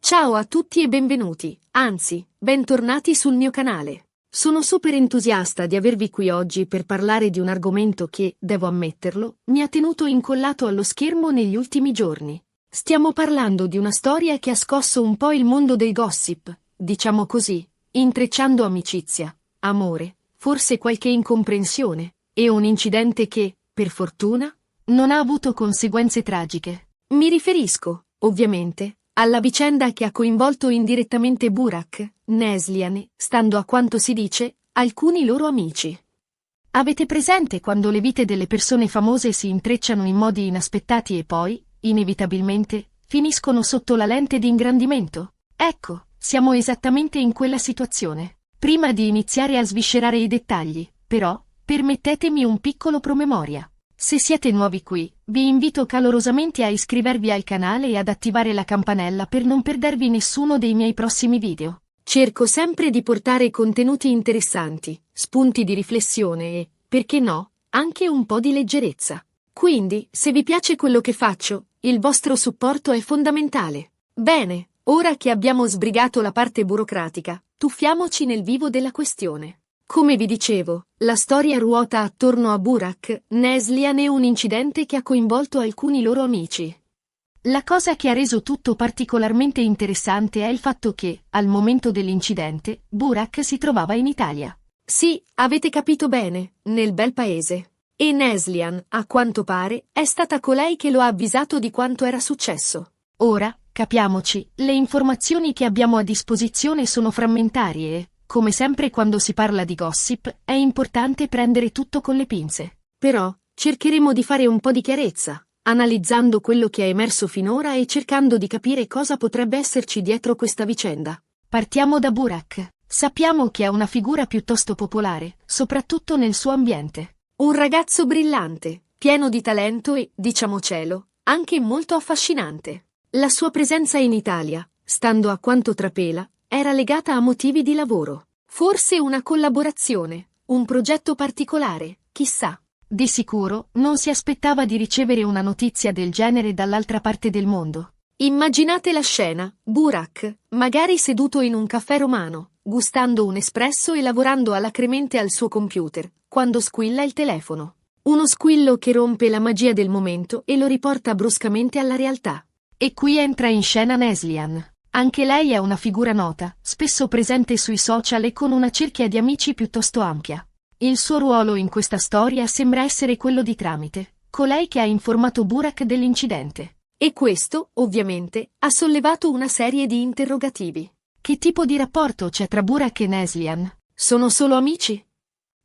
Ciao a tutti e benvenuti, anzi, bentornati sul mio canale. Sono super entusiasta di avervi qui oggi per parlare di un argomento che, devo ammetterlo, mi ha tenuto incollato allo schermo negli ultimi giorni. Stiamo parlando di una storia che ha scosso un po' il mondo del gossip, diciamo così, intrecciando amicizia, amore, forse qualche incomprensione, e un incidente che, per fortuna, non ha avuto conseguenze tragiche. Mi riferisco, ovviamente, alla vicenda che ha coinvolto indirettamente Burak, Neslihan e, stando a quanto si dice, alcuni loro amici. Avete presente quando le vite delle persone famose si intrecciano in modi inaspettati e poi, inevitabilmente, finiscono sotto la lente di ingrandimento? Ecco, siamo esattamente in quella situazione. Prima di iniziare a sviscerare i dettagli, però, permettetemi un piccolo promemoria. Se siete nuovi qui, vi invito calorosamente a iscrivervi al canale e ad attivare la campanella per non perdervi nessuno dei miei prossimi video. Cerco sempre di portare contenuti interessanti, spunti di riflessione e, perché no, anche un po' di leggerezza. Quindi, se vi piace quello che faccio, il vostro supporto è fondamentale. Bene, ora che abbiamo sbrigato la parte burocratica, tuffiamoci nel vivo della questione. Come vi dicevo, la storia ruota attorno a Burak, Neslihan e un incidente che ha coinvolto alcuni loro amici. La cosa che ha reso tutto particolarmente interessante è il fatto che, al momento dell'incidente, Burak si trovava in Italia. Sì, avete capito bene, nel bel paese. E Neslihan, a quanto pare, è stata colei che lo ha avvisato di quanto era successo. Ora, capiamoci, le informazioni che abbiamo a disposizione sono frammentarie e, come sempre quando si parla di gossip, è importante prendere tutto con le pinze. Però, cercheremo di fare un po' di chiarezza, analizzando quello che è emerso finora e cercando di capire cosa potrebbe esserci dietro questa vicenda. Partiamo da Burak. Sappiamo che è una figura piuttosto popolare, soprattutto nel suo ambiente. Un ragazzo brillante, pieno di talento e, diciamocelo, anche molto affascinante. La sua presenza in Italia, stando a quanto trapela, era legata a motivi di lavoro. Forse una collaborazione, un progetto particolare, chissà. Di sicuro non si aspettava di ricevere una notizia del genere dall'altra parte del mondo. Immaginate la scena, Burak, magari seduto in un caffè romano, gustando un espresso e lavorando alacremente al suo computer, quando squilla il telefono. Uno squillo che rompe la magia del momento e lo riporta bruscamente alla realtà. E qui entra in scena Neslihan. Anche lei è una figura nota, spesso presente sui social e con una cerchia di amici piuttosto ampia. Il suo ruolo in questa storia sembra essere quello di tramite, colei che ha informato Burak dell'incidente. E questo, ovviamente, ha sollevato una serie di interrogativi. Che tipo di rapporto c'è tra Burak e Neslihan? Sono solo amici?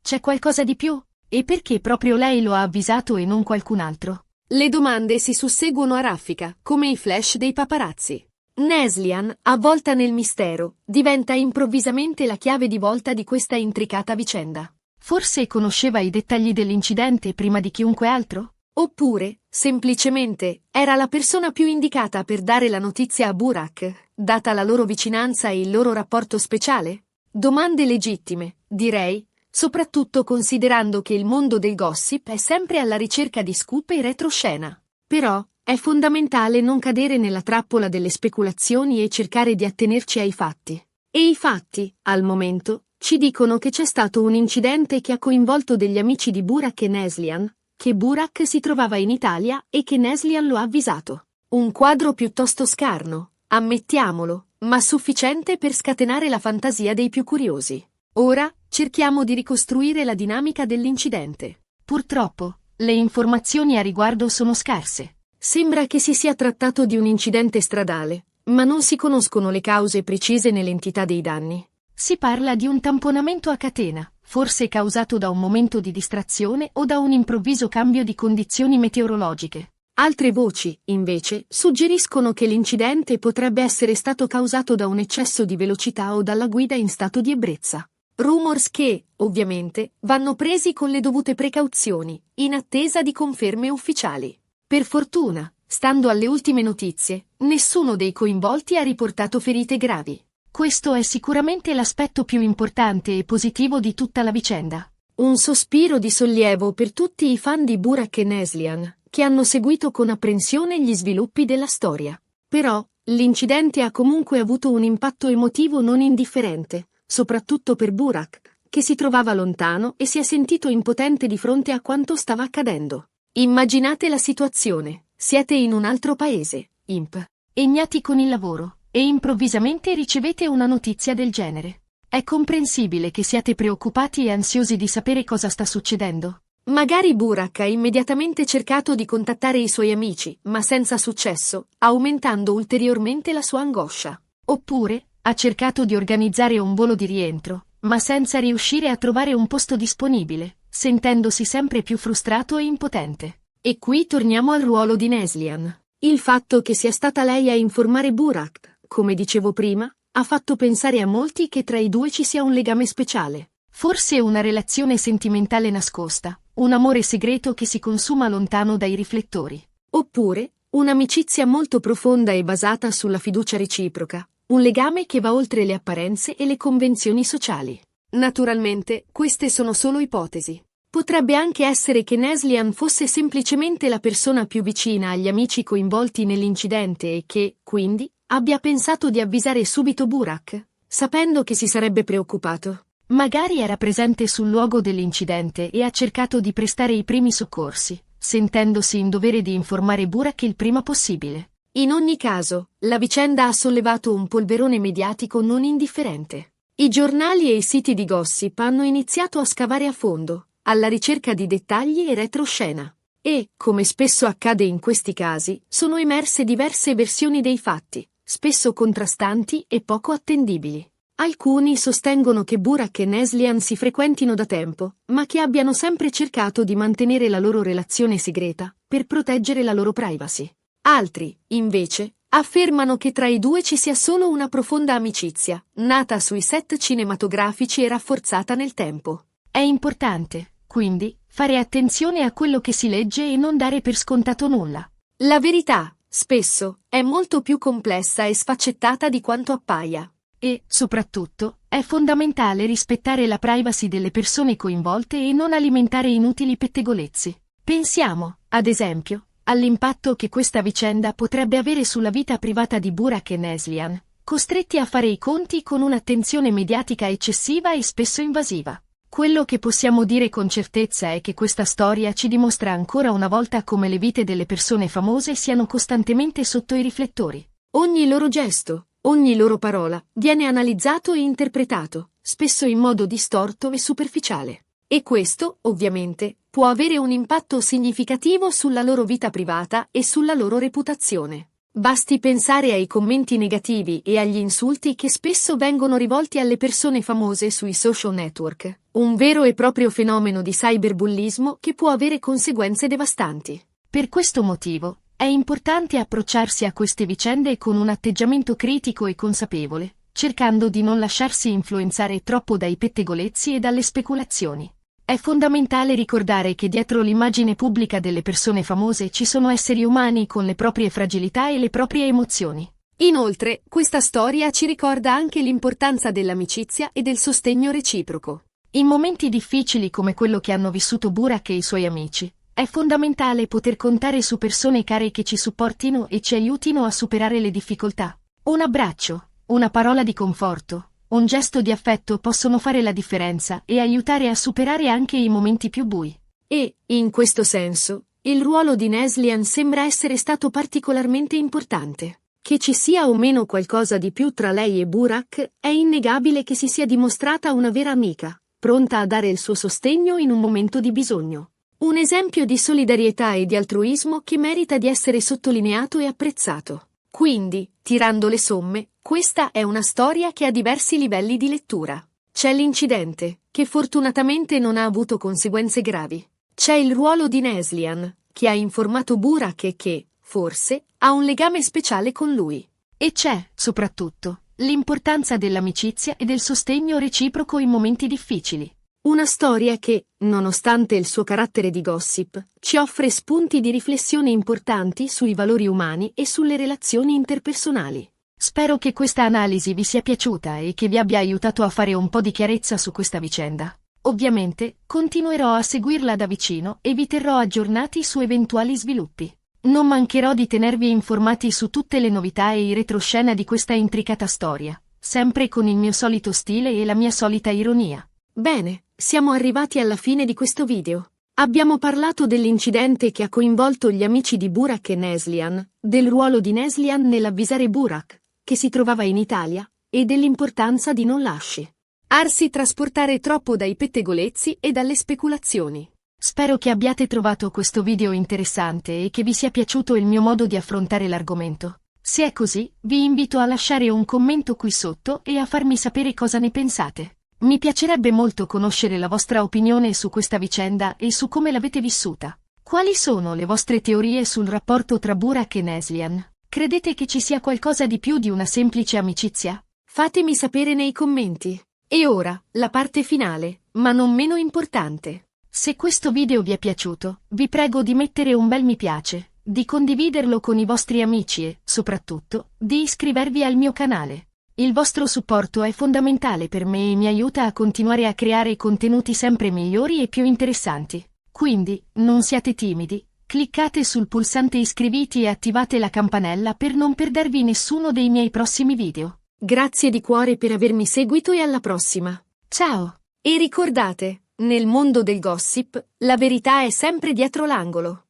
C'è qualcosa di più? E perché proprio lei lo ha avvisato e non qualcun altro? Le domande si susseguono a raffica, come i flash dei paparazzi. Neslihan, avvolta nel mistero, diventa improvvisamente la chiave di volta di questa intricata vicenda. Forse conosceva i dettagli dell'incidente prima di chiunque altro? Oppure, semplicemente, era la persona più indicata per dare la notizia a Burak, data la loro vicinanza e il loro rapporto speciale? Domande legittime, direi, soprattutto considerando che il mondo del gossip è sempre alla ricerca di scoop e retroscena. Però, è fondamentale non cadere nella trappola delle speculazioni e cercare di attenerci ai fatti. E i fatti, al momento, ci dicono che c'è stato un incidente che ha coinvolto degli amici di Burak e Neslihan, che Burak si trovava in Italia e che Neslihan lo ha avvisato. Un quadro piuttosto scarno, ammettiamolo, ma sufficiente per scatenare la fantasia dei più curiosi. Ora, cerchiamo di ricostruire la dinamica dell'incidente. Purtroppo, le informazioni a riguardo sono scarse. Sembra che si sia trattato di un incidente stradale, ma non si conoscono le cause precise né l'entità dei danni. Si parla di un tamponamento a catena, forse causato da un momento di distrazione o da un improvviso cambio di condizioni meteorologiche. Altre voci, invece, suggeriscono che l'incidente potrebbe essere stato causato da un eccesso di velocità o dalla guida in stato di ebbrezza. Rumors che, ovviamente, vanno presi con le dovute precauzioni, in attesa di conferme ufficiali. Per fortuna, stando alle ultime notizie, nessuno dei coinvolti ha riportato ferite gravi. Questo è sicuramente l'aspetto più importante e positivo di tutta la vicenda. Un sospiro di sollievo per tutti i fan di Burak e Neslihan, che hanno seguito con apprensione gli sviluppi della storia. Però, L'incidente ha comunque avuto un impatto emotivo non indifferente, soprattutto per Burak, che si trovava lontano e si è sentito impotente di fronte a quanto stava accadendo. Immaginate la situazione: siete in un altro paese, impegnati con il lavoro, e improvvisamente ricevete una notizia del genere. È comprensibile che siate preoccupati e ansiosi di sapere cosa sta succedendo. Magari Burak ha immediatamente cercato di contattare i suoi amici, ma senza successo, aumentando ulteriormente la sua angoscia. Oppure, ha cercato di organizzare un volo di rientro, ma senza riuscire a trovare un posto disponibile, sentendosi sempre più frustrato e impotente. E qui torniamo al ruolo di Neslihan. Il fatto che sia stata lei a informare Burak, come dicevo prima, ha fatto pensare a molti che tra i due ci sia un legame speciale. Forse una relazione sentimentale nascosta, un amore segreto che si consuma lontano dai riflettori. Oppure, un'amicizia molto profonda e basata sulla fiducia reciproca, un legame che va oltre le apparenze e le convenzioni sociali. Naturalmente, queste sono solo ipotesi. Potrebbe anche essere che Neslihan fosse semplicemente la persona più vicina agli amici coinvolti nell'incidente e che, quindi, abbia pensato di avvisare subito Burak, sapendo che si sarebbe preoccupato. Magari era presente sul luogo dell'incidente e ha cercato di prestare i primi soccorsi, sentendosi in dovere di informare Burak il prima possibile. In ogni caso, la vicenda ha sollevato un polverone mediatico non indifferente. I giornali e i siti di gossip hanno iniziato a scavare a fondo, alla ricerca di dettagli e retroscena. E, come spesso accade in questi casi, sono emerse diverse versioni dei fatti, spesso contrastanti e poco attendibili. Alcuni sostengono che Burak e Neslihan si frequentino da tempo, ma che abbiano sempre cercato di mantenere la loro relazione segreta, per proteggere la loro privacy. Altri, invece, affermano che tra i due ci sia solo una profonda amicizia, nata sui set cinematografici e rafforzata nel tempo. È importante, quindi, fare attenzione a quello che si legge e non dare per scontato nulla. La verità, spesso, è molto più complessa e sfaccettata di quanto appaia. E, soprattutto, è fondamentale rispettare la privacy delle persone coinvolte e non alimentare inutili pettegolezzi. Pensiamo, ad esempio, all'impatto che questa vicenda potrebbe avere sulla vita privata di Burak e Neslihan, costretti a fare i conti con un'attenzione mediatica eccessiva e spesso invasiva. Quello che possiamo dire con certezza è che questa storia ci dimostra ancora una volta come le vite delle persone famose siano costantemente sotto i riflettori. Ogni loro gesto, ogni loro parola, viene analizzato e interpretato, spesso in modo distorto e superficiale. E questo, ovviamente, può avere un impatto significativo sulla loro vita privata e sulla loro reputazione. Basti pensare ai commenti negativi e agli insulti che spesso vengono rivolti alle persone famose sui social network, un vero e proprio fenomeno di cyberbullismo che può avere conseguenze devastanti. Per questo motivo, è importante approcciarsi a queste vicende con un atteggiamento critico e consapevole, cercando di non lasciarsi influenzare troppo dai pettegolezzi e dalle speculazioni. È fondamentale ricordare che dietro l'immagine pubblica delle persone famose ci sono esseri umani con le proprie fragilità e le proprie emozioni. Inoltre, questa storia ci ricorda anche l'importanza dell'amicizia e del sostegno reciproco. In momenti difficili come quello che hanno vissuto Burak e i suoi amici, è fondamentale poter contare su persone care che ci supportino e ci aiutino a superare le difficoltà. Un abbraccio, una parola di conforto, un gesto di affetto possono fare la differenza e aiutare a superare anche i momenti più bui. E, in questo senso, il ruolo di Neslihan sembra essere stato particolarmente importante. Che ci sia o meno qualcosa di più tra lei e Burak, è innegabile che si sia dimostrata una vera amica, pronta a dare il suo sostegno in un momento di bisogno. Un esempio di solidarietà e di altruismo che merita di essere sottolineato e apprezzato. Quindi, tirando le somme, questa è una storia che ha diversi livelli di lettura. C'è l'incidente, che fortunatamente non ha avuto conseguenze gravi. C'è il ruolo di Neslihan, che ha informato Burak e che, forse, ha un legame speciale con lui. E c'è, soprattutto, l'importanza dell'amicizia e del sostegno reciproco in momenti difficili. Una storia che, nonostante il suo carattere di gossip, ci offre spunti di riflessione importanti sui valori umani e sulle relazioni interpersonali. Spero che questa analisi vi sia piaciuta e che vi abbia aiutato a fare un po' di chiarezza su questa vicenda. Ovviamente, continuerò a seguirla da vicino e vi terrò aggiornati su eventuali sviluppi. Non mancherò di tenervi informati su tutte le novità e i retroscena di questa intricata storia, sempre con il mio solito stile e la mia solita ironia. Bene, siamo arrivati alla fine di questo video. Abbiamo parlato dell'incidente che ha coinvolto gli amici di Burak e Neslihan, del ruolo di Neslihan nell'avvisare Burak, che si trovava in Italia, e dell'importanza di non lasciarsi trasportare troppo dai pettegolezzi e dalle speculazioni. Spero che abbiate trovato questo video interessante e che vi sia piaciuto il mio modo di affrontare l'argomento. Se è così, vi invito a lasciare un commento qui sotto e a farmi sapere cosa ne pensate. Mi piacerebbe molto conoscere la vostra opinione su questa vicenda e su come l'avete vissuta. Quali sono le vostre teorie sul rapporto tra Burak e Neslihan? Credete che ci sia qualcosa di più di una semplice amicizia? Fatemi sapere nei commenti. E ora, la parte finale, ma non meno importante. Se questo video vi è piaciuto, vi prego di mettere un bel mi piace, di condividerlo con i vostri amici e, soprattutto, di iscrivervi al mio canale. Il vostro supporto è fondamentale per me e mi aiuta a continuare a creare contenuti sempre migliori e più interessanti. Quindi, non siate timidi, cliccate sul pulsante iscriviti e attivate la campanella per non perdervi nessuno dei miei prossimi video. Grazie di cuore per avermi seguito e alla prossima. Ciao! E ricordate, nel mondo del gossip, la verità è sempre dietro l'angolo.